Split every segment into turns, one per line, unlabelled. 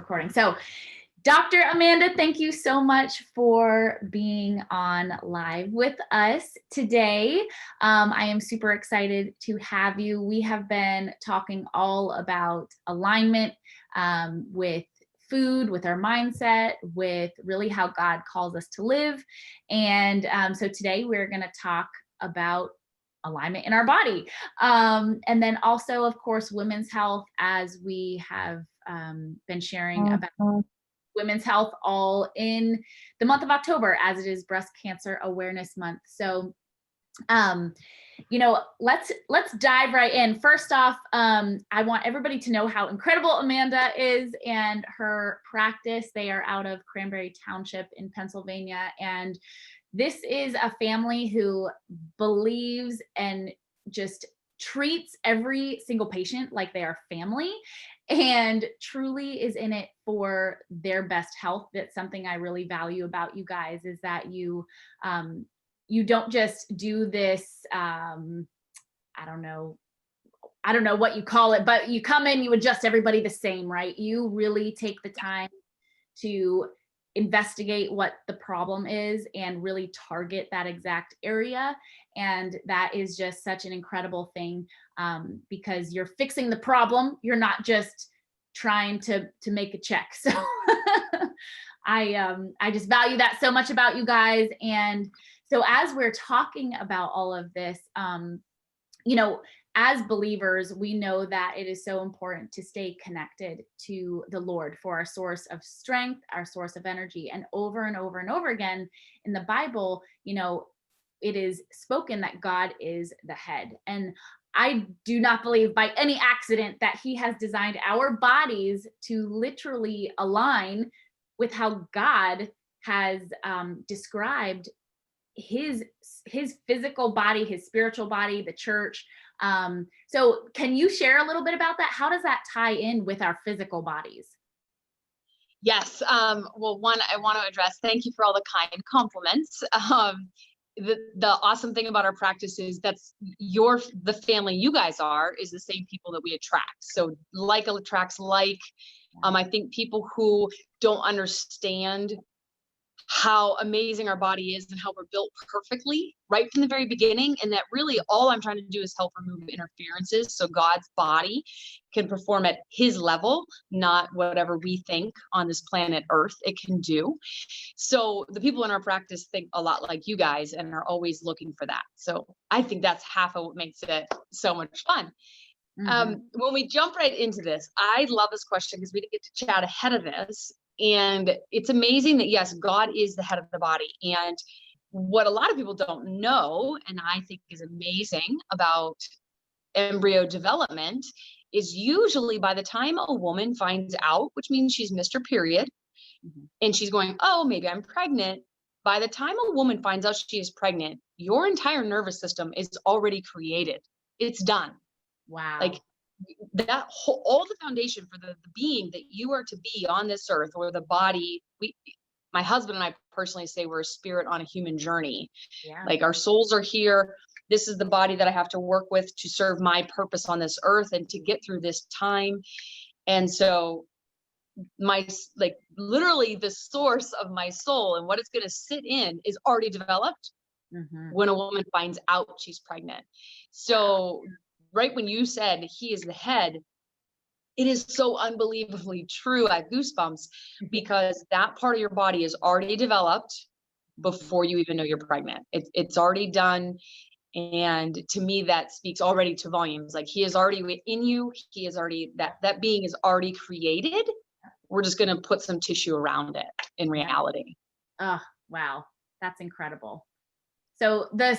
Recording. So, Dr. Amanda, thank you so much for being on live with us today. I am super excited to have you. We have been talking all about alignment with food, with our mindset, with really how God calls us to live. And so today we're going to talk about alignment in our body. And then also, of course, women's health, as we have been sharing about women's health all in the month of October, as it is Breast Cancer Awareness Month. So, let's dive right in. First off, I want everybody to know how incredible Amanda is and her practice. They are out of Cranberry Township in Pennsylvania, and this is a family who believes and just treats every single patient like they are family and truly is in it for their best health. That's something I really value about you guys, is that you don't just do this, I don't know what you call it, but you come in, you adjust everybody the same, right? You really take the time to investigate what the problem is and really target that exact area. And that is just such an incredible thing, because you're fixing the problem. You're not just trying to make a check. So I just value that so much about you guys. And so as we're talking about all of this, as believers, we know that it is so important to stay connected to the Lord for our source of strength, our source of energy. And over and over and over again in the Bible, it is spoken that God is the head. And I do not believe by any accident that he has designed our bodies to literally align with how God has described his physical body, his spiritual body, the church. So can you share a little bit about that? How does that tie in with our physical bodies?
Yes. Well, one, I want to address, thank you for all the kind compliments. The awesome thing about our practice is the family you guys are is the same people that we attract. So like attracts like. I think people who don't understand how amazing our body is and how we're built perfectly right from the very beginning, and that really all I'm trying to do is help remove interferences so God's body can perform at his level, not whatever we think on this planet Earth it can do. So the people in our practice think a lot like you guys and are always looking for that. So I think that's half of what makes it so much fun. When we jump right into this, I love this question because we didn't get to chat ahead of this. And it's amazing that, yes, God is the head of the body. And what a lot of people don't know, and I think is amazing about embryo development, is usually by the time a woman finds out, which means she's missed her period, and she's going, oh, maybe I'm pregnant. By the time a woman finds out she is pregnant, your entire nervous system is already created. It's done.
Wow.
Like that whole, all the foundation for the being that you are to be on this earth, or the body. My husband and I personally say we're a spirit on a human journey. Yeah. Like our souls are here. This is the body that I have to work with to serve my purpose on this earth and to get through this time. And so literally the source of my soul and what it's going to sit in is already developed when a woman finds out she's pregnant. So right when you said he is the head, it is so unbelievably true. I have goosebumps because that part of your body is already developed before you even know you're pregnant. It's already done. And to me, that speaks already to volumes. Like he is already within you. He is already, that being is already created. We're just going to put some tissue around it in reality.
Oh, wow. That's incredible. So the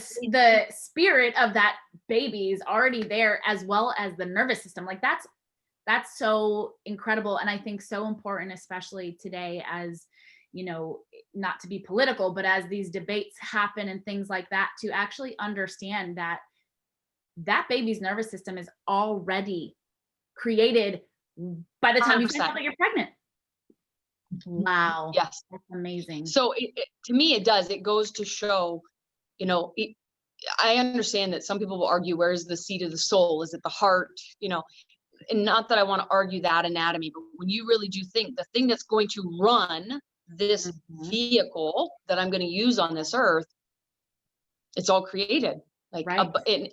spirit of that baby is already there, as well as the nervous system. Like that's so incredible. And I think so important, especially today, as not to be political, but as these debates happen and things like that, to actually understand that baby's nervous system is already created by the time 100%. You find out that you're pregnant. Wow.
Yes.
That's amazing.
So to me, it goes to show, I understand that some people will argue, where's the seat of the soul? Is it the heart? and not that I want to argue that anatomy, but when you really do think the thing that's going to run this vehicle that I'm going to use on this earth, it's all created. Like
Right.
and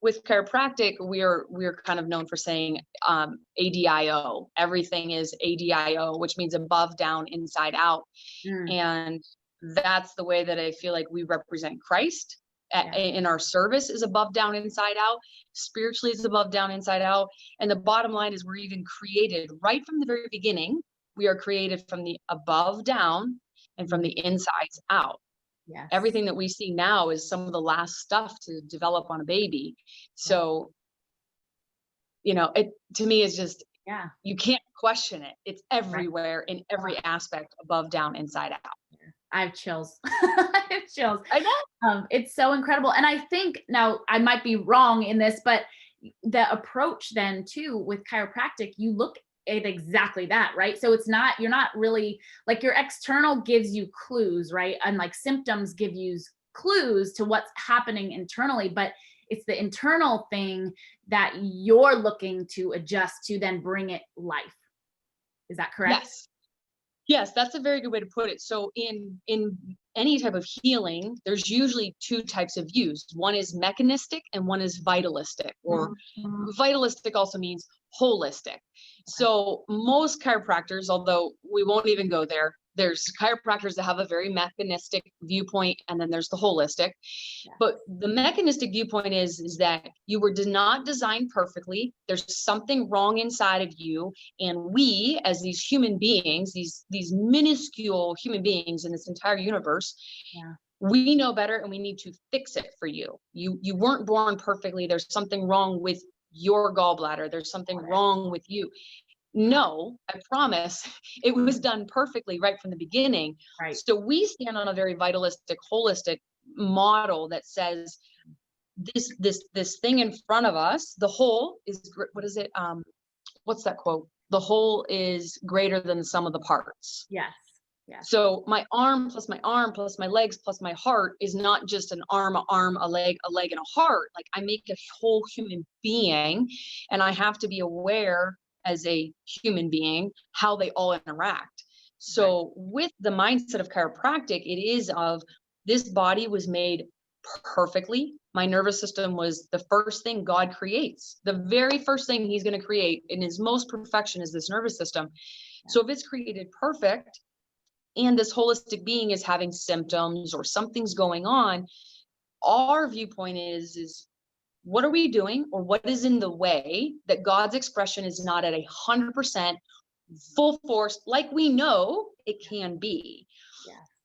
with chiropractic, we're kind of known for saying ADIO. Everything is ADIO, which means above, down, inside out.
Mm.
And that's the way that I feel like we represent Christ
Yeah.
in our service is above, down, inside out. Spiritually is above, down, inside out. And the bottom line is we're even created right from the very beginning. We are created from the above down and from the insides out.
Yes.
Everything that we see now is some of the last stuff to develop on a baby. So, you know, it to me is just,
Yeah.
you can't question it. It's everywhere in every aspect, above, down, inside out.
I have chills. I have chills.
I know.
It's so incredible. And I think now I might be wrong in this, but the approach then too with chiropractic, you look at exactly that, right? So it's not, you're not really like your external gives you clues, right? And like symptoms give you clues to what's happening internally, but it's the internal thing that you're looking to adjust to then bring it life. Is that correct?
Yes. Yes, that's a very good way to put it. So in any type of healing, there's usually two types of views. One is mechanistic and one is vitalistic, or vitalistic also means holistic. So most chiropractors, although we won't even go there, there's chiropractors that have a very mechanistic viewpoint, and then there's the holistic. But the mechanistic viewpoint is that you were not designed perfectly. There's something wrong inside of you, and we, as these human beings, these minuscule human beings in this entire universe, we know better, and we need to fix it for you. You weren't born perfectly. There's something wrong with your gallbladder. There's something wrong with you. No, I promise it was done perfectly right from the beginning.
Right.
So we stand on a very vitalistic, holistic model that says this thing in front of us, the whole is, what is it? What's that quote? The whole is greater than the sum of the parts.
Yes. Yes.
So my arm plus my legs plus my heart is not just an arm, a leg, and a heart. Like I make a whole human being, and I have to be aware as a human being how they all interact. So with the mindset of chiropractic, it is of this body was made perfectly. My nervous system was the first thing God creates. The very first thing he's going to create in his most perfection is this nervous system. So if it's created perfect, and this holistic being is having symptoms or something's going on, our viewpoint is what are we doing, or what is in the way that God's expression is not at 100% full force like we know it can be.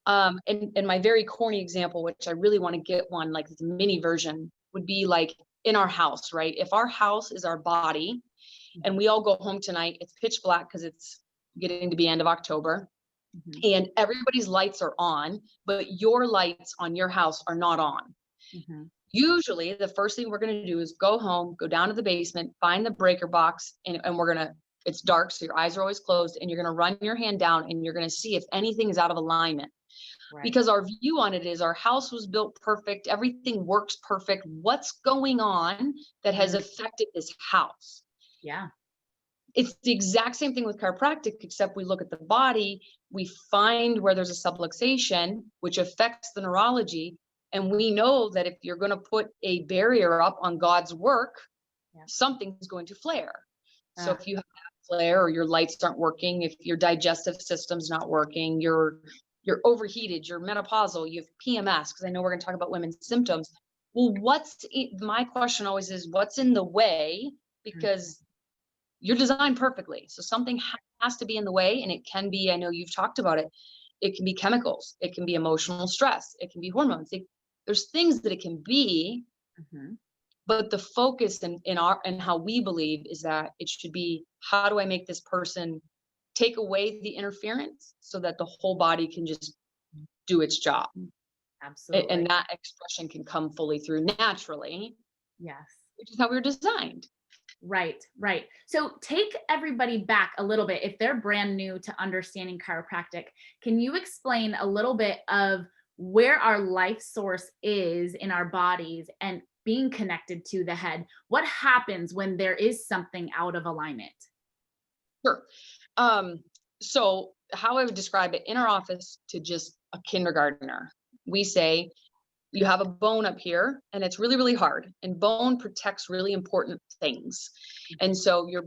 And my very corny example, which I really want to get one, like the mini version, would be like in our house, right? If our house is our body and we all go home tonight, it's pitch black because it's getting to be end of October. And everybody's lights are on, but your lights on your house are not on. Usually the first thing we're going to do is go home, go down to the basement, find the breaker box, and we're going to, it's dark, so your eyes are always closed, and you're going to run your hand down and you're going to see if anything is out of alignment. Because our view on it is our house was built perfect. Everything works perfect. What's going on that has affected this house? It's the exact same thing with chiropractic, except we look at the body, we find where there's a subluxation, which affects the neurology. And we know that if you're going to put a barrier up on God's work, something's going to flare. So if you have that flare, or your lights aren't working, if your digestive system's not working, you're overheated, you're menopausal, you have PMS, because I know we're going to talk about women's symptoms. Well, my question always is, what's in the way? Because you're designed perfectly. So something has to be in the way, and it can be, I know you've talked about it. It can be chemicals. It can be emotional stress. It can be hormones. There's things that it can be, but the focus in how we believe is that it should be, how do I make this person take away the interference so that the whole body can just do its job?
Absolutely.
And that expression can come fully through naturally.
Yes.
Which is how we were designed.
Right, right. So take everybody back a little bit. If they're brand new to understanding chiropractic, can you explain a little bit of where our life source is in our bodies and being connected to the head. What happens when there is something out of alignment?
Sure. So how I would describe it in our office to just a kindergartner, we say, you have a bone up here and it's really, really hard, and bone protects really important things. And so your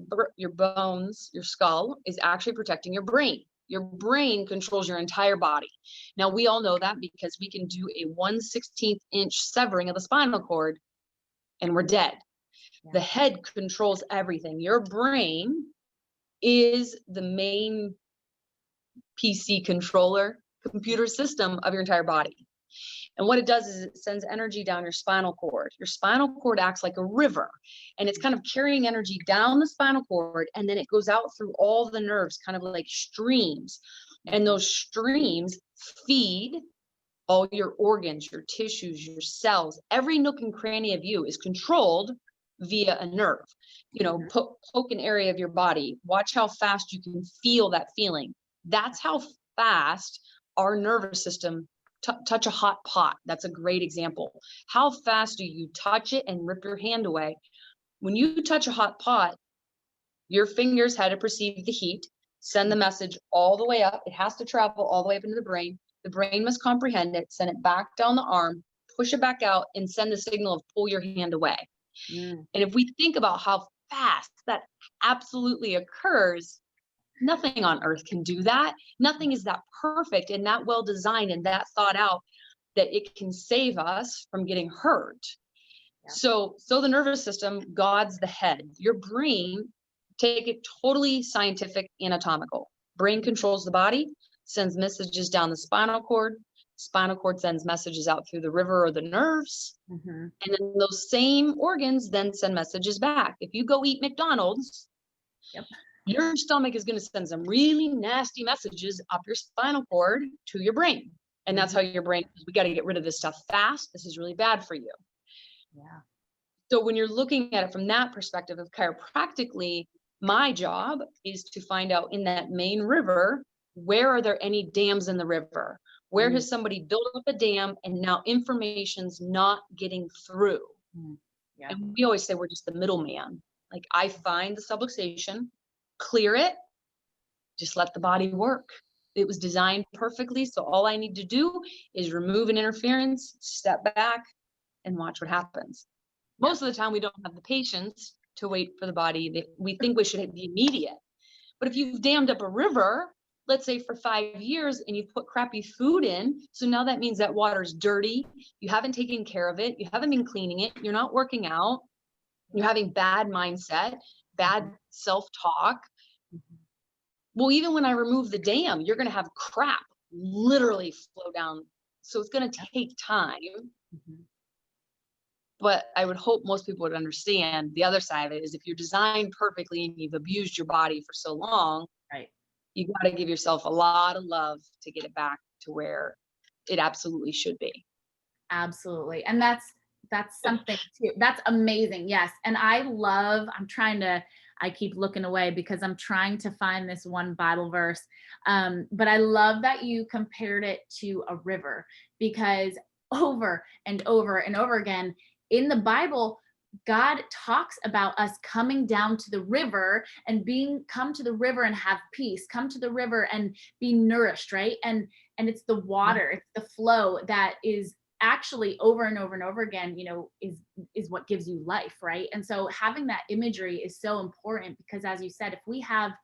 bones, your skull is actually protecting your brain. Your brain controls your entire body. Now we all know that because we can do a 1/16 inch severing of the spinal cord and we're dead.
Yeah.
The head controls everything. Your brain is the main PC controller, computer system of your entire body. And what it does is it sends energy down your spinal cord. Your spinal cord acts like a river, and it's kind of carrying energy down the spinal cord, and then it goes out through all the nerves, kind of like streams. And those streams feed all your organs, your tissues, your cells. Every nook and cranny of you is controlled via a nerve. Poke an area of your body. Watch how fast you can feel that feeling. That's how fast our nervous system touch a hot pot. That's a great example. How fast do you touch it and rip your hand away? When you touch a hot pot, your fingers had to perceive the heat, send the message all the way up. It has to travel all the way up into the brain. The brain must comprehend it, send it back down the arm, push it back out, and send the signal of pull your hand away. And if we think about how fast that absolutely occurs, nothing on earth can do that. Nothing is that perfect and that well designed and that thought out that it can save us from getting hurt. Yeah. So the nervous system guides the head. Your brain, take it totally scientific, anatomical. Brain controls the body, sends messages down the spinal cord. Spinal cord sends messages out through the river or the nerves. And then those same organs then send messages back. If you go eat McDonald's, your stomach is going to send some really nasty messages up your spinal cord to your brain. And that's how your brain, we got to get rid of this stuff fast. This is really bad for you.
Yeah.
So when you're looking at it from that perspective of chiropractically, my job is to find out in that main river, where are there any dams in the river? Where has somebody built up a dam and now information's not getting through? Yeah. And we always say we're just the middleman. Like, I find the subluxation, clear it, just let the body work. It was designed perfectly. So all I need to do is remove an interference, step back, and watch what happens. Most of the time, we don't have the patience to wait for the body. We think we should be immediate. But if you've dammed up a river, let's say for 5 years, and you've put crappy food in, so now that means that water's dirty. You haven't taken care of it. You haven't been cleaning it. You're not working out. You're having bad mindset, bad self-talk. Well, even when I remove the dam, you're going to have crap literally flow down. So it's going to take time. But I would hope most people would understand the other side of it is if you're designed perfectly and you've abused your body for so long, right, you got to give yourself a lot of love to get it back to where it absolutely should be.
Absolutely. And that's something too. That's amazing. Yes. And I keep looking away because I'm trying to find this one Bible verse. But I love that you compared it to a river, because over and over and over again in the Bible, God talks about us coming down to the river and come to the river and have peace, come to the river and be nourished, right? And it's the water, it's the flow that is actually over and over and over again, is what gives you life, right? And so having that imagery is so important, because as you said, if we have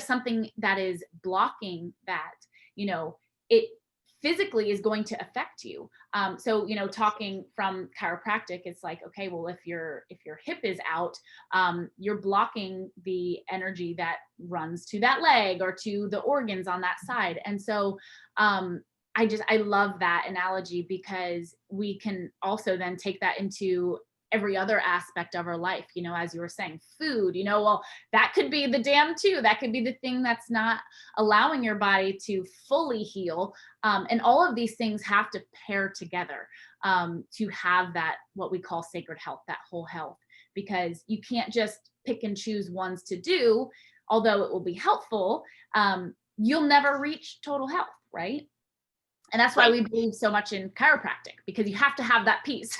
something that is blocking that, it physically is going to affect you. So, talking from chiropractic, it's like, okay, well, if your hip is out, you're blocking the energy that runs to that leg or to the organs on that side. And so, I love that analogy, because we can also then take that into every other aspect of our life, as you were saying, food, well, that could be the dam too. That could be the thing that's not allowing your body to fully heal. And all of these things have to pair together to have that, what we call sacred health, that whole health, because you can't just pick and choose ones to do, although it will be helpful. You'll never reach total health, right? And that's why we believe so much in chiropractic, because you have to have that piece.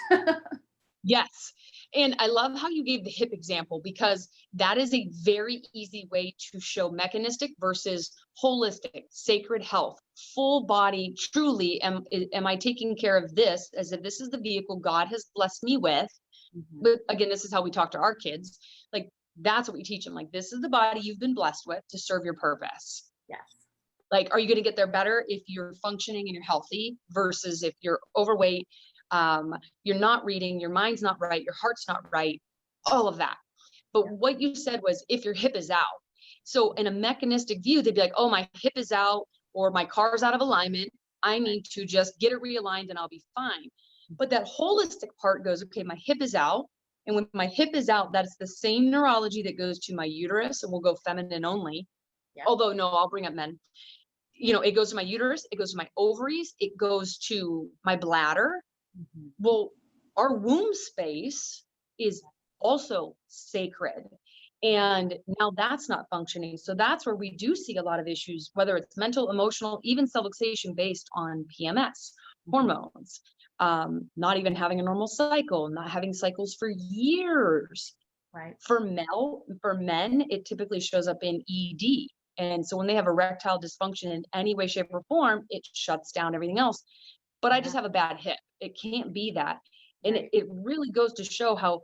Yes. And I love how you gave the hip example, because that is a very easy way to show mechanistic versus holistic, sacred health, full body. Truly, am I taking care of this as if this is the vehicle God has blessed me with?
Mhm.
But again, this is how we talk to our kids. Like, that's what we teach them. Like, this is the body you've been blessed with to serve your purpose.
Yes.
Like, are you going to get there better if you're functioning and you're healthy versus if you're overweight, you're not reading, your mind's not right, your heart's not right, all of that. But
Yeah.
what you said was if your hip is out. So in a mechanistic view, they'd be like, oh, my hip is out or my car's out of alignment. I need to just get it realigned and I'll be fine. But that holistic part goes, okay, my hip is out. And when my hip is out, that's the same neurology that goes to my uterus, and we'll go feminine only.
Yeah.
Although, no, I'll bring up men. It goes to my uterus, it goes to my ovaries, it goes to my bladder.
Mhm.
Well, our womb space is also sacred. And now that's not functioning. So that's where we do see a lot of issues, whether it's mental, emotional, even subluxation based on PMS, hormones, not even having a normal cycle, not having cycles for years.
Right.
For men, it typically shows up in ED. And so when they have erectile dysfunction in any way, shape, or form, it shuts down everything else. But I
Yeah.
just have a bad hip. It can't be that. And
Right.
it really goes to show how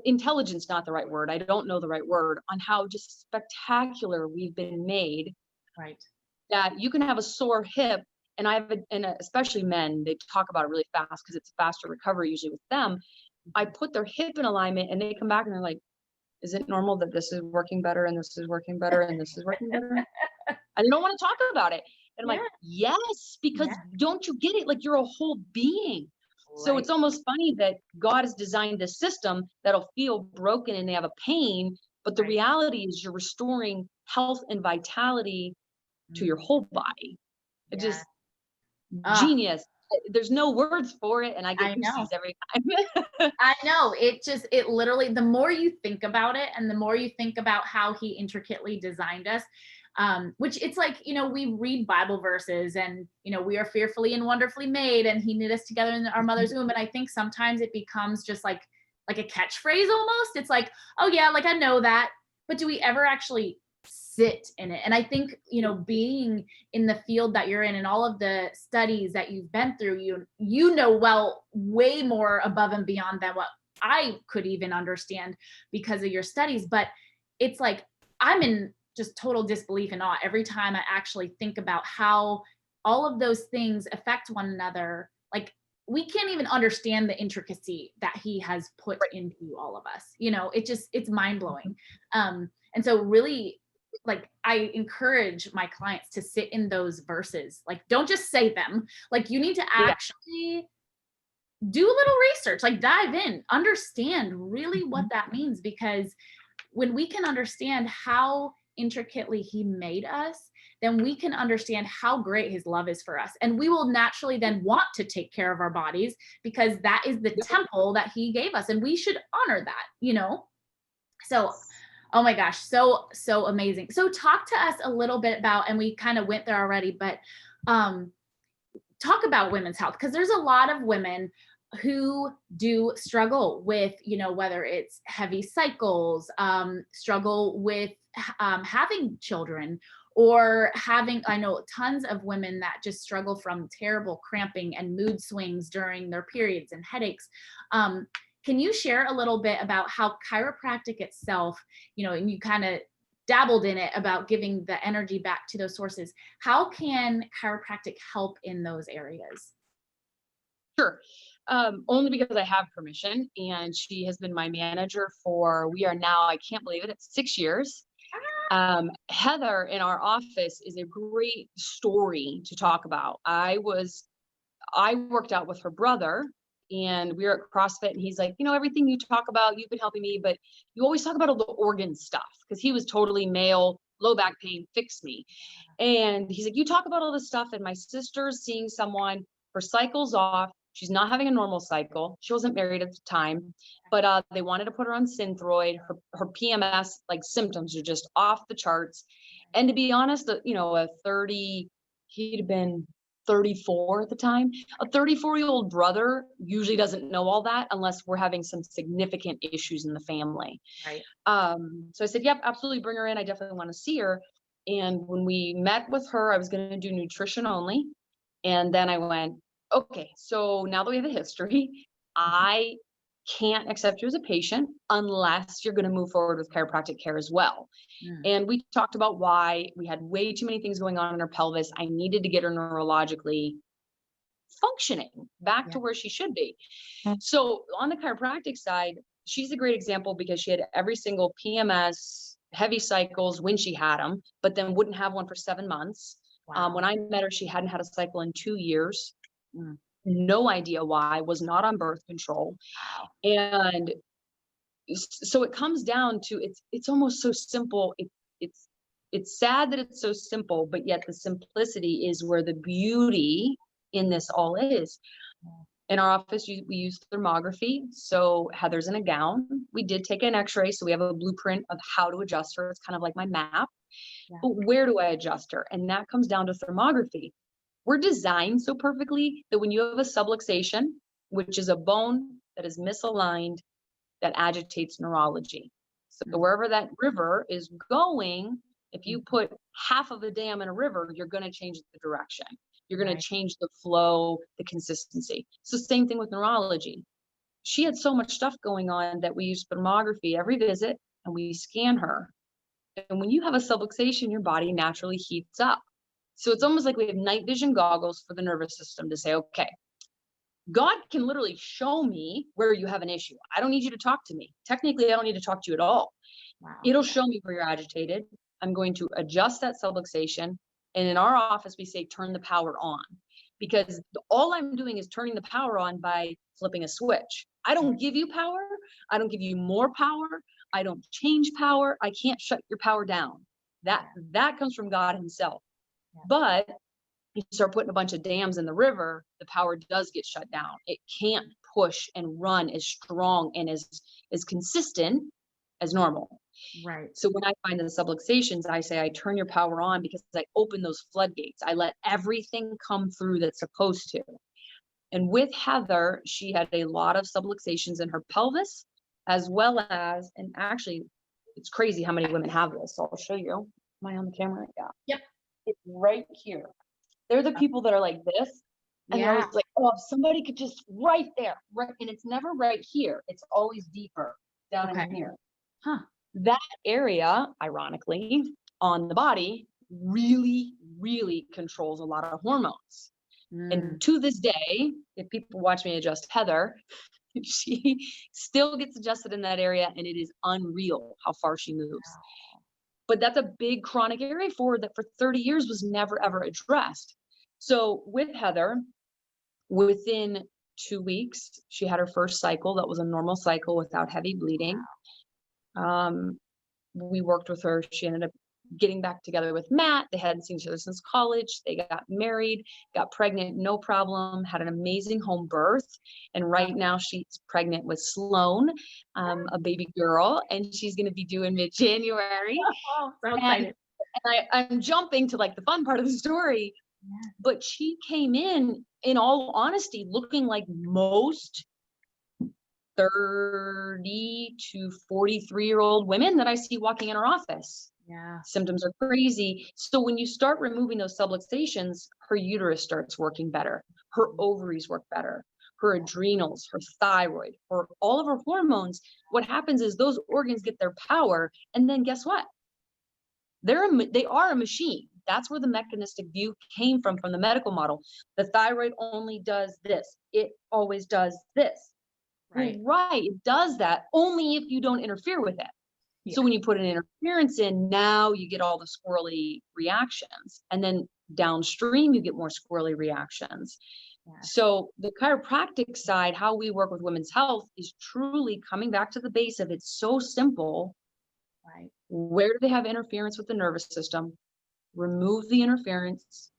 intelligence, not the right word. I don't know the right word on how just spectacular we've been made,
Right.
that you can have a sore hip. And especially men, they talk about it really fast because it's faster recovery usually with them. I put their hip in alignment and they come back and they're like, is it normal that this is working better and this is working better and this is working better? I don't want to talk about it. And I'm
Yeah.
like, yes, because
Yeah.
don't you get it? Like, you're a whole being. So
Right.
it's almost funny that God has designed this system that'll feel broken and they have a pain. But the
Right.
reality is you're restoring health and vitality to your
Mm.
whole body. It
Yeah.
just
Ah,
genius. There's no words for it. And I get
I know.
goosies every time.
I know. It literally, the more you think about it and the more you think about how he intricately designed us, which it's like, we read Bible verses and, we are fearfully and wonderfully made and he knit us together in our mother's womb. And I think sometimes it becomes just like a catchphrase almost. It's like, oh yeah, like I know that, but do we ever actually sit in it? And I think, being in the field that you're in and all of the studies that you've been through, you know, well, way more above and beyond than what I could even understand because of your studies. But it's like I'm in just total disbelief and awe every time I actually think about how all of those things affect one another. Like, we can't even understand the intricacy that he has put into all of us. It's mind blowing. And so really, like, I encourage my clients to sit in those verses. Like, don't just say them. Like, you need to
Yeah.
actually do a little research, like dive in, understand really what that means, because when we can understand how intricately he made us, then we can understand how great his love is for us. And we will naturally then want to take care of our bodies because that is the temple that he gave us. And we should honor that. So, oh my gosh, so amazing. So talk to us a little bit about, and we kind of went there already, but talk about women's health, because there's a lot of women who do struggle with, whether it's heavy cycles, struggle with having children, or I know tons of women that just struggle from terrible cramping and mood swings during their periods and headaches. Can you share a little bit about how chiropractic itself, and you kind of dabbled in it about giving the energy back to those sources. How can chiropractic help in those areas?
Sure. Only because I have permission, and she has been my manager we are now, I can't believe it, it's 6 years. Heather in our office is a great story to talk about. I worked out with her brother and we were at CrossFit, and he's like, everything you talk about, you've been helping me, but you always talk about all the organ stuff, because he was totally male, low back pain, fix me. And he's like, you talk about all this stuff, and my sister's seeing someone, her cycle's off. She's not having a normal cycle. She wasn't married at the time, but they wanted to put her on Synthroid. Her PMS like symptoms are just off the charts. And to be honest, he'd have been 34 at the time. A 34-year-old brother usually doesn't know all that unless we're having some significant issues in the family.
Right.
So I said, yep, absolutely, bring her in. I definitely want to see her. And when we met with her, I was going to do nutrition only. And then I went, okay, so now that we have a history, I can't accept you as a patient unless you're going to move forward with chiropractic care as well. And we talked about why we had way too many things going on in her pelvis. I needed to get her neurologically functioning back to where she should be. So on the chiropractic side, she's a great example because she had every single PMS, heavy cycles when she had them, but then wouldn't have one for 7 months.
Wow.
When I met her, she hadn't had a cycle in 2 years. No idea why, was not on birth control.
Wow.
And so it comes down to, it's almost so simple. It's sad that it's so simple, but yet the simplicity is where the beauty in this all is. In our office, we use thermography. So Heather's in a gown. We did take an x-ray, so we have a blueprint of how to adjust her. It's kind of like my map. But where do I adjust her? And that comes down to thermography. We're designed so perfectly that when you have a subluxation, which is a bone that is misaligned, that agitates neurology. So wherever that river is going, if you put half of a dam in a river, you're going to change the direction. You're going to change the flow, the consistency. So same thing with neurology. She had so much stuff going on that we use thermography every visit and we scan her. And when you have a subluxation, your body naturally heats up. So it's almost like we have night vision goggles for the nervous system to say, okay, God can literally show me where you have an issue. I don't need you to talk to me. Technically, I don't need to talk to you at all.
Wow.
It'll show me where you're agitated. I'm going to adjust that subluxation. And in our office, we say, turn the power on, because all I'm doing is turning the power on by flipping a switch. I don't give you power. I don't give you more power. I don't change power. I can't shut your power down. That comes from God himself. But you start putting a bunch of dams in the river, the power does get shut down. It can't push and run as strong and as consistent as normal.
Right.
So when I find the subluxations, I say, I turn your power on because I open those floodgates. I let everything come through that's supposed to. And with Heather, she had a lot of subluxations in her pelvis, as well as, and actually, it's crazy how many women have this. So I'll show you. Am I on the camera? Yeah.
Yep.
It's right here. They're the people that are like this. And I was like, oh, if somebody could just right there. Right. And it's never right here. It's always deeper down in here. That area, ironically, on the body really, really controls a lot of hormones. And to this day, if people watch me adjust Heather, she still gets adjusted in that area, and it is unreal how far she moves. But that's a big chronic area for 30 years was never, ever addressed. So with Heather, within 2 weeks, she had her first cycle. That was a normal cycle without heavy bleeding. We worked with her. She ended up getting back together with Matt. They hadn't seen each other since college. They got married, got pregnant, no problem, had an amazing home birth. And right now she's pregnant with Sloan, a baby girl, and she's going to be due in mid-January.
Oh, so excited.
And I'm jumping to like the fun part of the story, but she came in all honesty, looking like most 30 to 43-year-old women that I see walking in her office. Symptoms are crazy. So when you start removing those subluxations, her uterus starts working better. Her ovaries work better. Her adrenals, her thyroid, her all of her hormones. What happens is those organs get their power, and then guess what? They are a machine. That's where the mechanistic view came from the medical model. The thyroid only does this. It always does this. Right. It does that only if you don't interfere with it. So when you put an interference in, now you get all the squirrely reactions. And then downstream, you get more squirrely reactions. So the chiropractic side, how we work with women's health, is truly coming back to the base of it's so simple. Where do they have interference with the nervous system? Remove the interference,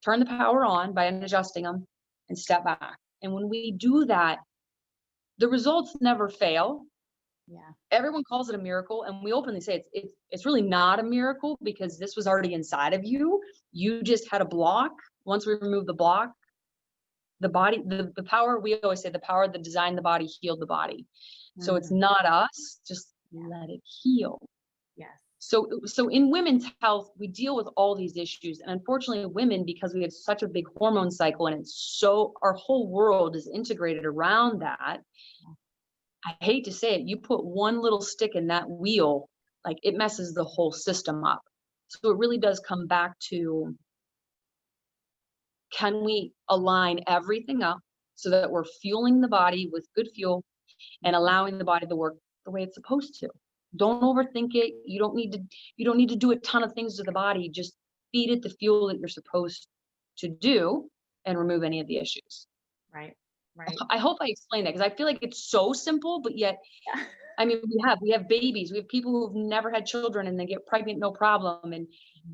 turn the power on by adjusting them, and step back. And when we do that, the results never fail. Everyone calls it a miracle, and we openly say it's really not a miracle because this was already inside of you. You just had a block once we remove the block, the body, the power, we always say the power that designed the body healed the body. So it's not us, just let it heal.
Yes.
So in women's health, we deal with all these issues. And unfortunately, women, because we have such a big hormone cycle and it's so, our whole world is integrated around that. I hate to say it, you put one little stick in that wheel, like it messes the whole system up. So it really does come back to, can we align everything up so that we're fueling the body with good fuel and allowing the body to work the way it's supposed to? Don't overthink it. You don't need to do a ton of things to the body. Just feed it the fuel that you're supposed to do and remove any of the issues.
Right. Right.
I hope I explained that, because I feel like it's so simple, but yet,
Yeah.
I mean, we have babies, we have people who've never had children and they get pregnant, no problem. And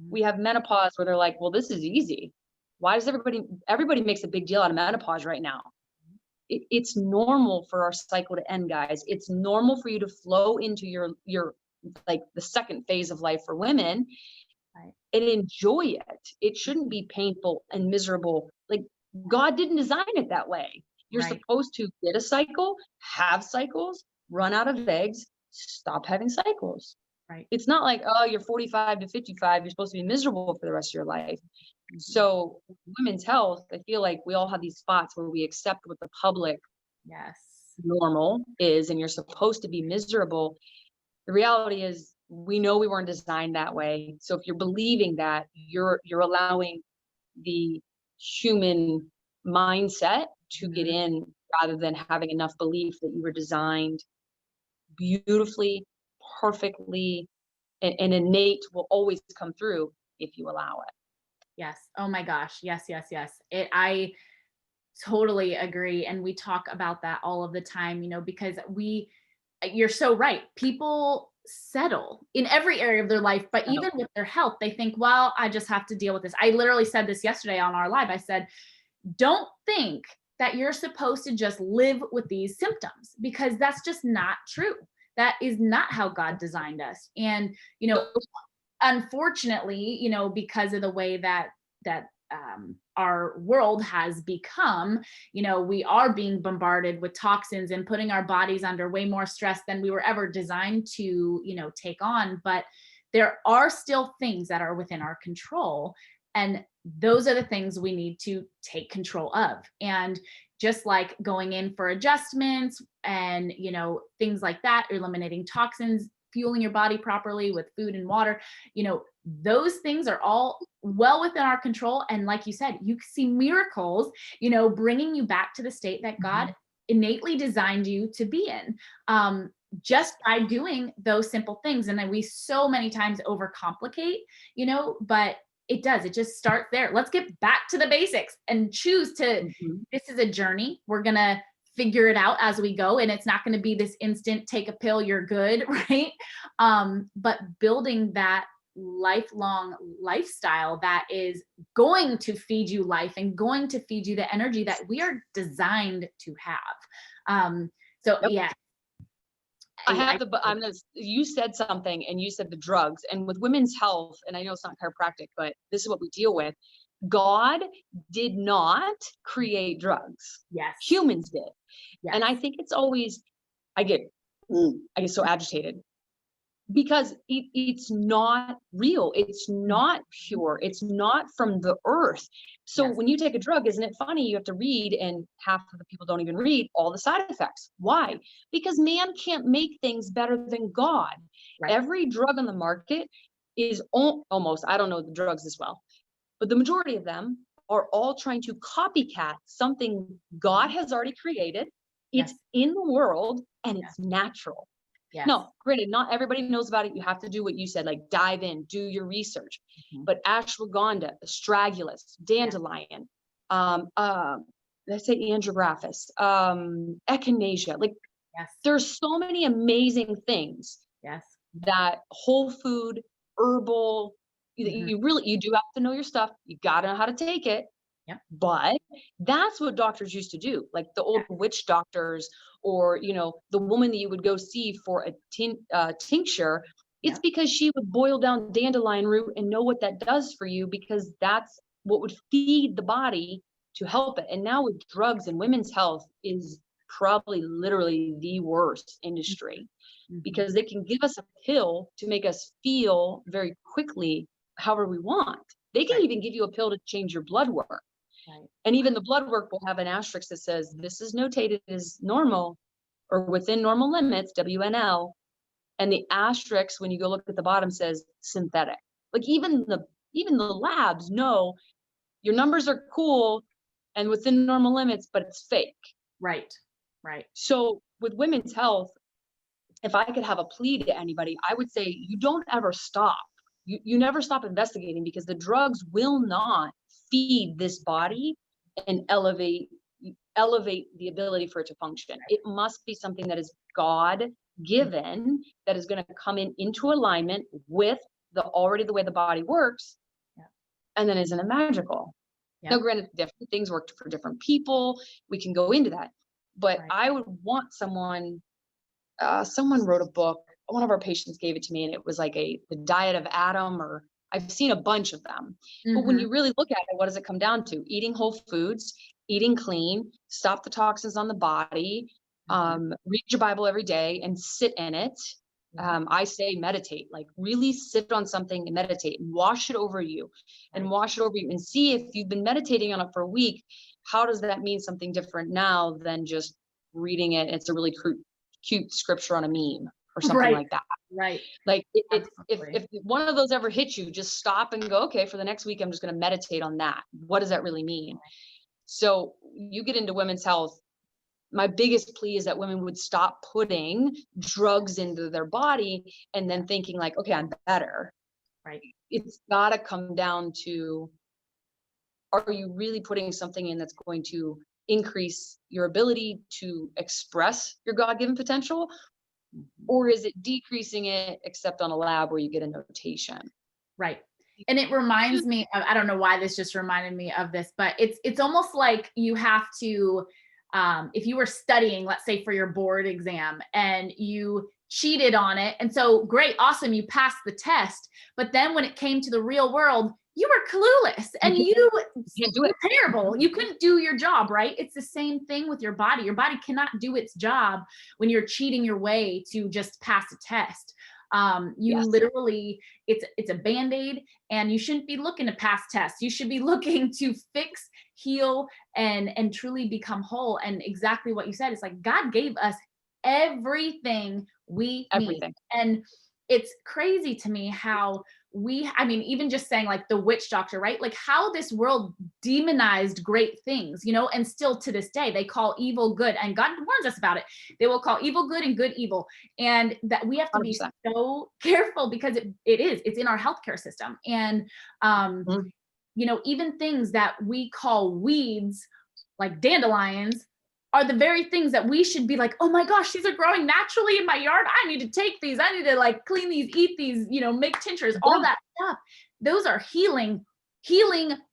we have menopause where they're like, well, this is easy. Why does everybody makes a big deal out of menopause right now? It's normal for our cycle to end, guys. It's normal for you to flow into your like the second phase of life for women,
Right.
and enjoy it. It shouldn't be painful and miserable. Like, God didn't design it that way. You're
Right.
supposed to get a cycle, have cycles, run out of eggs, stop having cycles.
Right.
It's not like, oh, you're 45 to 55, you're supposed to be miserable for the rest of your life. So women's health, I feel like we all have these spots where we accept what the public
Yes.
normal is, and you're supposed to be miserable. The reality is, we know we weren't designed that way. So if you're believing that, you're allowing the human mindset to get in, rather than having enough belief that you were designed beautifully, perfectly, and innate will always come through if you allow it.
Yes. Oh my gosh. Yes, yes, yes. I totally agree. And we talk about that all of the time, because you're so right. People settle in every area of their life, but even with their health, they think, well, I just have to deal with this. I literally said this yesterday on our live. I said, don't think that you're supposed to just live with these symptoms, because that's just not true. That is not how God designed us. And, unfortunately, because of the way that our world has become, we are being bombarded with toxins and putting our bodies under way more stress than we were ever designed to, take on. But there are still things that are within our control. And those are the things we need to take control of. And just like going in for adjustments and, things like that, eliminating toxins, fueling your body properly with food and water, those things are all well within our control. And like you said, you see miracles, bringing you back to the state that God innately designed you to be in, just by doing those simple things. And then we so many times overcomplicate, but it just starts there. Let's get back to the basics and choose to, this is a journey. We're going to figure it out as we go. And it's not going to be this instant, take a pill, you're good. Right. But building that lifelong lifestyle that is going to feed you life and going to feed you the energy that we are designed to have. Yeah.
You said something, and you said the drugs, and with women's health, and I know it's not chiropractic, but this is what we deal with. God did not create drugs.
Yes.
Humans did.
Yes.
And I think it's always, I get so agitated, because it's not real. It's not pure. It's not from the earth. So when you take a drug, isn't it funny? You have to read, and half of the people don't even read all the side effects. Why? Because man can't make things better than God. Right. Every drug on the market is almost, I don't know the drugs as well, but the majority of them are all trying to copycat something God has already created. It's in the world, and it's natural. Yes. No, granted, not everybody knows about it. You have to do what you said, like dive in, do your research. But ashwagandha, astragalus, dandelion, let's say andrographis, echinacea, like there's so many amazing things that whole food, herbal, you do have to know your stuff. You got to know how to take it. Yep. But that's what doctors used to do, like the old witch doctors, or, the woman that you would go see for a tincture. It's because she would boil down dandelion root and know what that does for you, because that's what would feed the body to help it. And now with drugs and women's health is probably literally the worst industry, because they can give us a pill to make us feel very quickly however we want. They can even give you a pill to change your blood work. And even the blood work will have an asterisk that says, this is notated as normal or within normal limits, WNL. And the asterisk, when you go look at the bottom, says synthetic. Like even the labs know your numbers are cool and within normal limits, but it's fake.
Right.
So with women's health, if I could have a plea to anybody, I would say you don't ever stop. You never stop investigating, because the drugs will not feed this body and elevate the ability for it to function. It must be something that is God given, that is going to come into alignment with the way the body works. And then isn't it magical? Now, granted, different things work for different people. We can go into that, but I would want someone wrote a book. One of our patients gave it to me, and it was like the diet of Adam, or I've seen a bunch of them. But when you really look at it, what does it come down to? Eating whole foods, eating clean, stop the toxins on the body, read your Bible every day and sit in it. I say meditate, like really sit on something and meditate and wash it over you and see if you've been meditating on it for a week. How does that mean something different now than just reading it? It's a really cute scripture on a meme or something like that.
Right.
Like if one of those ever hits you, just stop and go, okay, for the next week, I'm just going to meditate on that. What does that really mean? So you get into women's health. My biggest plea is that women would stop putting drugs into their body and then thinking like, okay, I'm better.
Right.
It's got to come down to, are you really putting something in that's going to increase your ability to express your God-given potential? Or is it decreasing it, except on a lab where you get a notation?
Right. And it reminds me of, I don't know why this just reminded me of this, but it's almost like you have to, if you were studying, let's say for your board exam, and you cheated on it. And so great, awesome, you passed the test. But then when it came to the real world, you were clueless and you
can't do it.
were terrible. You couldn't do your job, right? It's the same thing with your body. Your body cannot do its job when you're cheating your way to just pass a test. Literally, it's a Band-Aid, and you shouldn't be looking to pass tests. You should be looking to fix, heal, and truly become whole. And exactly what you said, it's like God gave us everything we need. And it's crazy to me how even just saying like the witch doctor, right? Like how this world demonized great things, and still to this day, they call evil good, and God warns us about it. They will call evil good and good evil. And that we have to be 100%. So careful, because it's in our healthcare system. And, even things that we call weeds, like dandelions, are the very things that we should be like, oh my gosh, these are growing naturally in my yard. I need to take these. I need to like clean these, eat these, make tinctures, all that stuff. Those are healing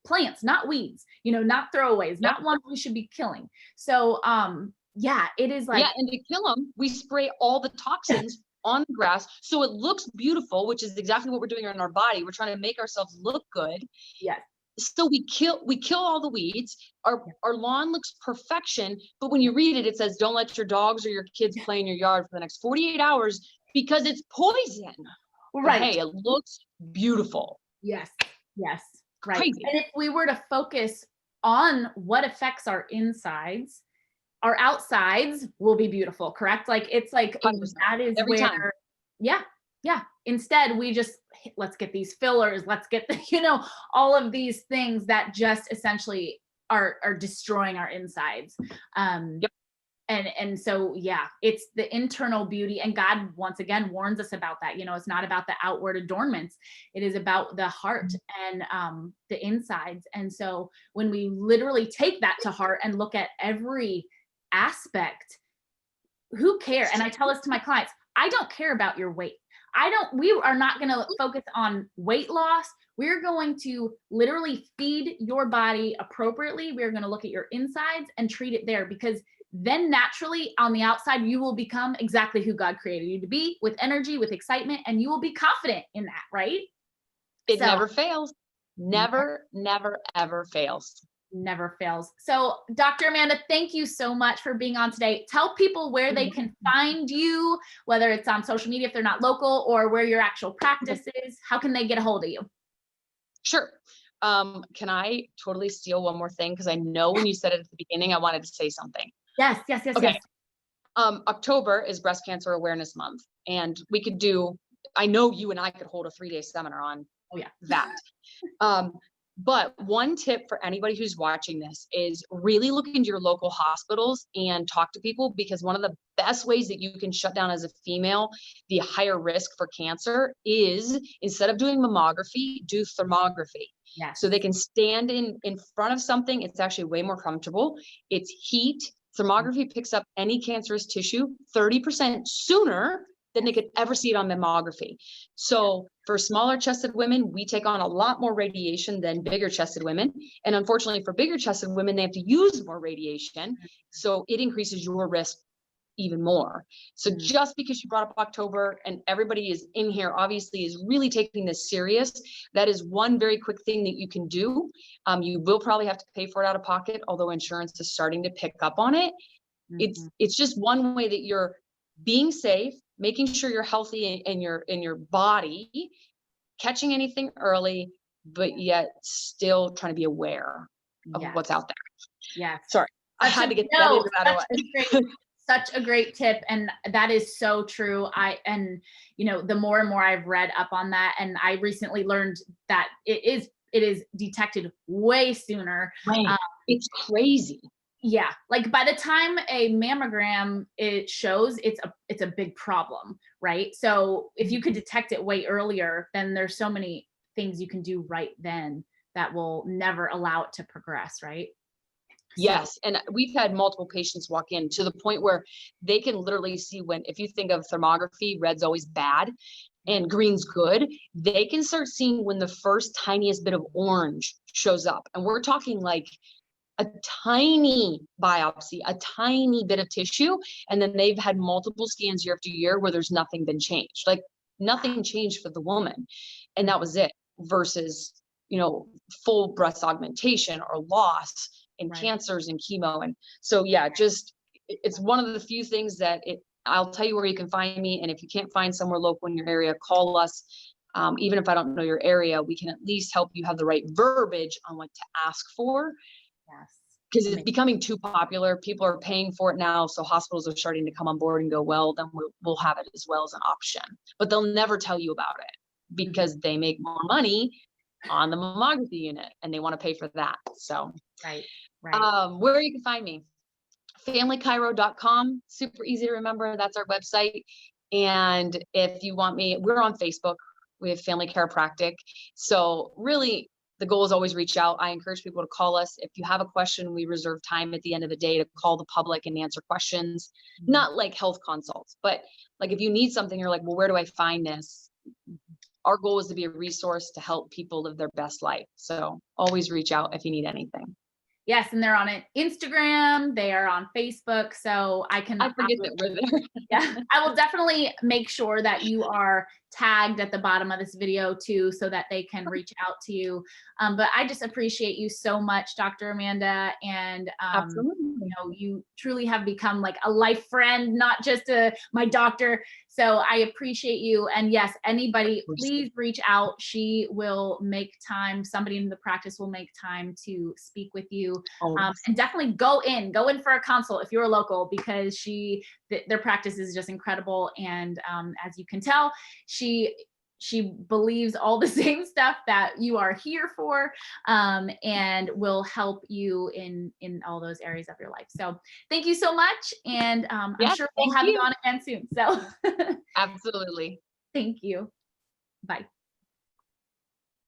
plants, not weeds, not throwaways, not ones we should be killing. So, it is like.
Yeah, and to kill them, we spray all the toxins on the grass so it looks beautiful, which is exactly what we're doing in our body. We're trying to make ourselves look good.
Yes.
So we kill all the weeds. Our lawn looks perfection, but when you read it, it says don't let your dogs or your kids play in your yard for the next 48 hours because it's poison.
Right.
But hey, it looks beautiful.
Yes. Right.
Crazy.
And if we were to focus on what affects our insides, our outsides will be beautiful, correct? Like it's like
100%.
That is
every
where,
time.
Yeah. Instead, we just let's get these fillers, let's get all of these things that just essentially are destroying our insides. And so it's the internal beauty, and God once again warns us about that. It's not about the outward adornments, it is about the heart and the insides. And so when we literally take that to heart and look at every aspect, who cares? And I tell this to my clients, I don't care about your weight. We are not going to focus on weight loss. We're going to literally feed your body appropriately. We're going to look at your insides and treat it there, because then naturally on the outside, you will become exactly who God created you to be, with energy, with excitement, and you will be confident in that, right?
It never fails. Never, never, ever fails.
Never fails. So Dr. Amanda, thank you so much for being on today. Tell people where they can find you, whether it's on social media if they're not local, or where your actual practice is. How can they get a hold of you?
Sure. Can I totally steal one more thing? Because I know when you said it at the beginning, I wanted to say something.
Yes.
Okay. October is Breast Cancer Awareness Month, and we could do, I know you and I could hold a 3-day seminar on that. But one tip for anybody who's watching this is really look into your local hospitals and talk to people, because one of the best ways that you can shut down as a female the higher risk for cancer is, instead of doing mammography, do thermography.
Yes.
So they can stand in front of something. It's actually way more comfortable. It's heat. Thermography picks up any cancerous tissue 30% sooner than they could ever see it on mammography. So for smaller chested women, we take on a lot more radiation than bigger chested women. And unfortunately for bigger chested women, they have to use more radiation. So it increases your risk even more. So just because you brought up October and everybody is in here, obviously is really taking this serious, that is one very quick thing that you can do. You will probably have to pay for it out of pocket, although insurance is starting to pick up on it. It's just one way that you're being safe, making sure you're healthy in your body, catching anything early, but yet still trying to be aware of what's out there.
Yeah.
Sorry, I had to get that into that way.
Such a great tip. And that is so true. The more and more I've read up on that, and I recently learned that it is detected way sooner.
Right. It's crazy.
Yeah. Like by the time a mammogram it shows, it's a big problem, right? So if you could detect it way earlier, then there's so many things you can do right then that will never allow it to progress, right?
Yes. And we've had multiple patients walk in to the point where they can literally see if you think of thermography, red's always bad and green's good. They can start seeing when the first tiniest bit of orange shows up. And we're talking like a tiny biopsy, a tiny bit of tissue. And then they've had multiple scans year after year where there's nothing been changed. Like nothing changed for the woman. And that was it, versus, full breast augmentation or loss and cancers and chemo. And so, it's one of the few things that I'll tell you where you can find me. And if you can't find somewhere local in your area, call us. Even if I don't know your area, we can at least help you have the right verbiage on what to ask for.
Yes.
Because it's becoming too popular. People are paying for it now. So hospitals are starting to come on board and go, well, then we'll have it as well as an option. But they'll never tell you about it because they make more money on the mammography unit and they want to pay for that. So
right.
Where you can find me, familychiro.com, super easy to remember. That's our website. And if you want me, we're on Facebook. We have Family Chiropractic. So really the goal is always reach out. I encourage people to call us. If you have a question, we reserve time at the end of the day to call the public and answer questions, not like health consults, but like if you need something, you're like, well, where do I find this? Our goal is to be a resource to help people live their best life. So always reach out if you need anything.
Yes, and they're on Instagram, they are on Facebook, so I forget
that we're there.
Yeah, I will definitely make sure that you are tagged at the bottom of this video too, so that they can reach out to you. But I just appreciate you so much, Dr. Amanda, and you truly have become like a life friend, not just my doctor. So I appreciate you. And yes, anybody, please reach out. She will make time. Somebody in the practice will make time to speak with you. And definitely go in for a consult if you're local, because their practice is just incredible. And as you can tell, she believes all the same stuff that you are here for, and will help you in all those areas of your life. So thank you so much. And I'm sure we'll have you on again soon. So
absolutely.
Thank you. Bye.